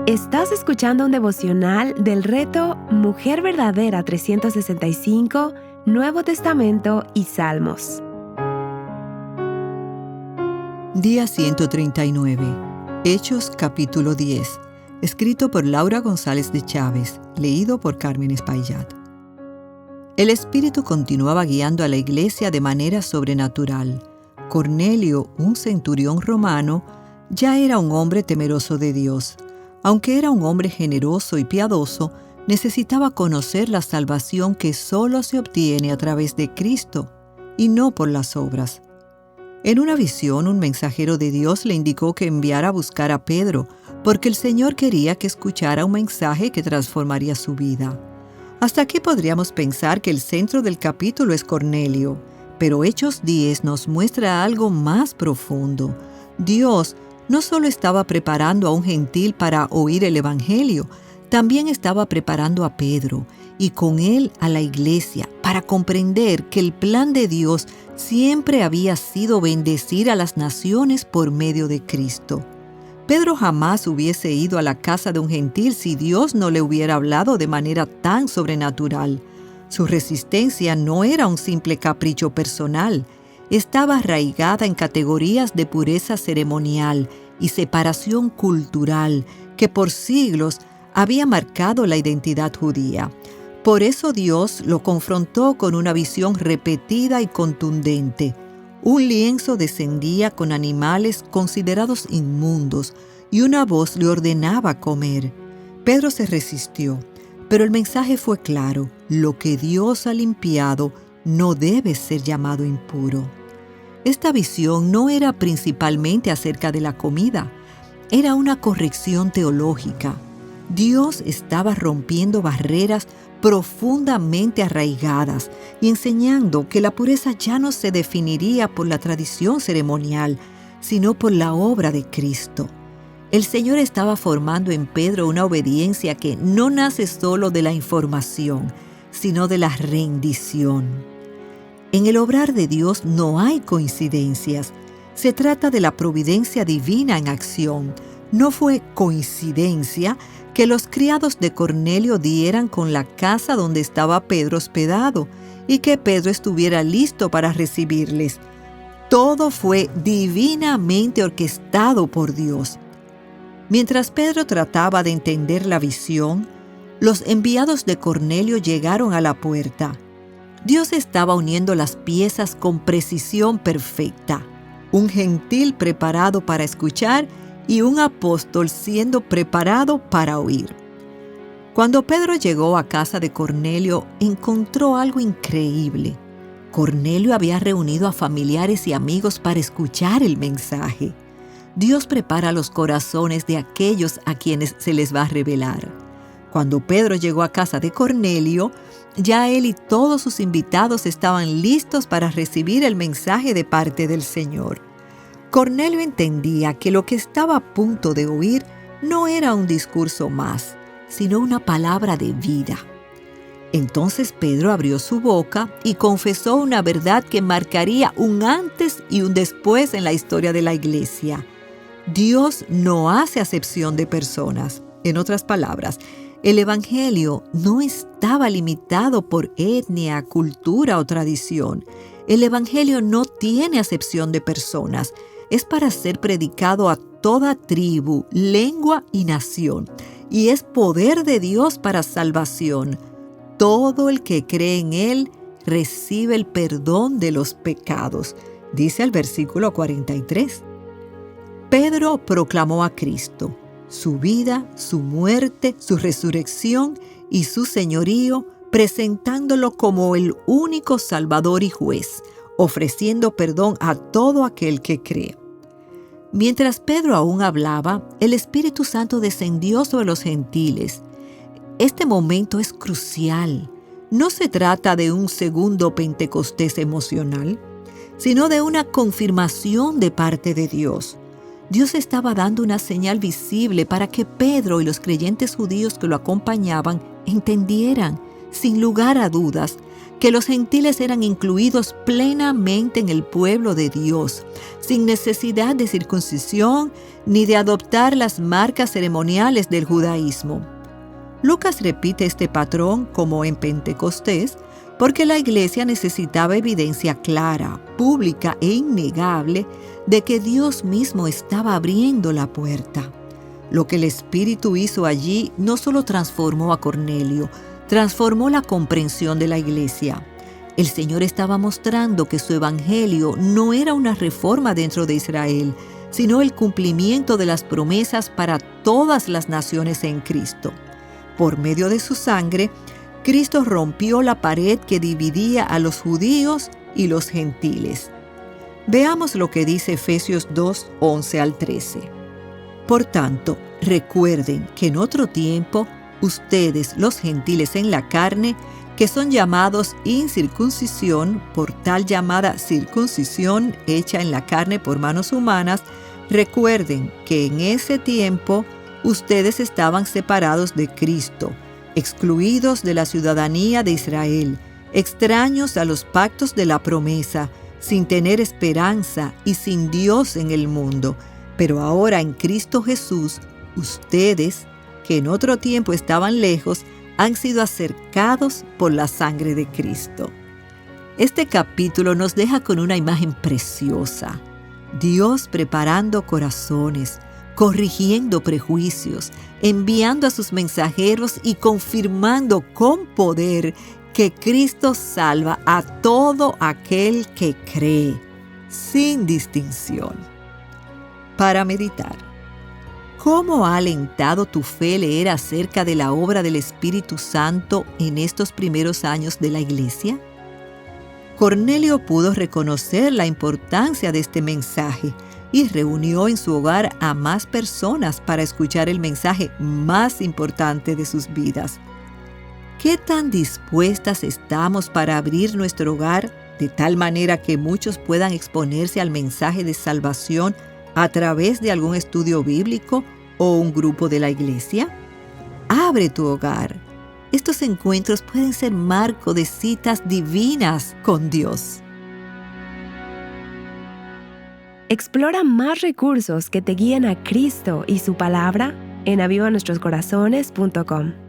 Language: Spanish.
Estás escuchando un devocional del reto Mujer Verdadera 365, Nuevo Testamento y Salmos. Día 139. Hechos capítulo 10. Escrito por Laura González de Chávez. Leído por Carmen Espaillat. El Espíritu continuaba guiando a la iglesia de manera sobrenatural. Cornelio, un centurión romano, ya era un hombre temeroso de Dios. Aunque era un hombre generoso y piadoso, necesitaba conocer la salvación que solo se obtiene a través de Cristo y no por las obras. En una visión, un mensajero de Dios le indicó que enviara a buscar a Pedro, porque el Señor quería que escuchara un mensaje que transformaría su vida. Hasta aquí podríamos pensar que el centro del capítulo es Cornelio, pero Hechos 10 nos muestra algo más profundo. Dios no solo estaba preparando a un gentil para oír el Evangelio, también estaba preparando a Pedro y con él a la iglesia para comprender que el plan de Dios siempre había sido bendecir a las naciones por medio de Cristo. Pedro jamás hubiese ido a la casa de un gentil si Dios no le hubiera hablado de manera tan sobrenatural. Su resistencia no era un simple capricho personal, estaba arraigada en categorías de pureza ceremonial y separación cultural que por siglos había marcado la identidad judía. Por eso Dios lo confrontó con una visión repetida y contundente. Un lienzo descendía con animales considerados inmundos y una voz le ordenaba comer. Pedro se resistió, pero el mensaje fue claro: lo que Dios ha limpiado no debe ser llamado impuro. Esta visión no era principalmente acerca de la comida, era una corrección teológica. Dios estaba rompiendo barreras profundamente arraigadas y enseñando que la pureza ya no se definiría por la tradición ceremonial, sino por la obra de Cristo. El Señor estaba formando en Pedro una obediencia que no nace solo de la información, sino de la rendición. En el obrar de Dios no hay coincidencias. Se trata de la providencia divina en acción. No fue coincidencia que los criados de Cornelio dieran con la casa donde estaba Pedro hospedado y que Pedro estuviera listo para recibirles. Todo fue divinamente orquestado por Dios. Mientras Pedro trataba de entender la visión, los enviados de Cornelio llegaron a la puerta. Dios estaba uniendo las piezas con precisión perfecta. Un gentil preparado para escuchar y un apóstol siendo preparado para oír. Cuando Pedro llegó a casa de Cornelio, encontró algo increíble. Cornelio había reunido a familiares y amigos para escuchar el mensaje. Dios prepara los corazones de aquellos a quienes se les va a revelar. Cuando Pedro llegó a casa de Cornelio, ya él y todos sus invitados estaban listos para recibir el mensaje de parte del Señor. Cornelio entendía que lo que estaba a punto de oír no era un discurso más, sino una palabra de vida. Entonces Pedro abrió su boca y confesó una verdad que marcaría un antes y un después en la historia de la iglesia. Dios no hace acepción de personas. En otras palabras, el Evangelio no estaba limitado por etnia, cultura o tradición. El Evangelio no tiene acepción de personas. Es para ser predicado a toda tribu, lengua y nación. Y es poder de Dios para salvación. Todo el que cree en Él recibe el perdón de los pecados, dice el versículo 43. Pedro proclamó a Cristo, su vida, su muerte, su resurrección y su señorío, presentándolo como el único Salvador y juez, ofreciendo perdón a todo aquel que cree. Mientras Pedro aún hablaba, el Espíritu Santo descendió sobre los gentiles. Este momento es crucial. No se trata de un segundo Pentecostés emocional, sino de una confirmación de parte de Dios. Dios estaba dando una señal visible para que Pedro y los creyentes judíos que lo acompañaban entendieran, sin lugar a dudas, que los gentiles eran incluidos plenamente en el pueblo de Dios, sin necesidad de circuncisión ni de adoptar las marcas ceremoniales del judaísmo. Lucas repite este patrón como en Pentecostés, porque la iglesia necesitaba evidencia clara, pública e innegable de que Dios mismo estaba abriendo la puerta. Lo que el Espíritu hizo allí no solo transformó a Cornelio, transformó la comprensión de la iglesia. El Señor estaba mostrando que su evangelio no era una reforma dentro de Israel, sino el cumplimiento de las promesas para todas las naciones en Cristo. Por medio de su sangre, Cristo rompió la pared que dividía a los judíos y los gentiles. Veamos lo que dice Efesios 2, 11 al 13. Por tanto, recuerden que en otro tiempo, ustedes, los gentiles en la carne, que son llamados incircuncisión por tal llamada circuncisión hecha en la carne por manos humanas, recuerden que en ese tiempo ustedes estaban separados de Cristo, excluidos de la ciudadanía de Israel, extraños a los pactos de la promesa, sin tener esperanza y sin Dios en el mundo. Pero ahora en Cristo Jesús, ustedes, que en otro tiempo estaban lejos, han sido acercados por la sangre de Cristo. Este capítulo nos deja con una imagen preciosa. Dios preparando corazones, corrigiendo prejuicios, enviando a sus mensajeros y confirmando con poder que Cristo salva a todo aquel que cree, sin distinción. Para meditar, ¿cómo ha alentado tu fe leer acerca de la obra del Espíritu Santo en estos primeros años de la iglesia? Cornelio pudo reconocer la importancia de este mensaje y reunió en su hogar a más personas para escuchar el mensaje más importante de sus vidas. ¿Qué tan dispuestas estamos para abrir nuestro hogar de tal manera que muchos puedan exponerse al mensaje de salvación a través de algún estudio bíblico o un grupo de la iglesia? Abre tu hogar. Estos encuentros pueden ser marco de citas divinas con Dios. Explora más recursos que te guíen a Cristo y su palabra en avivanuestroscorazones.com.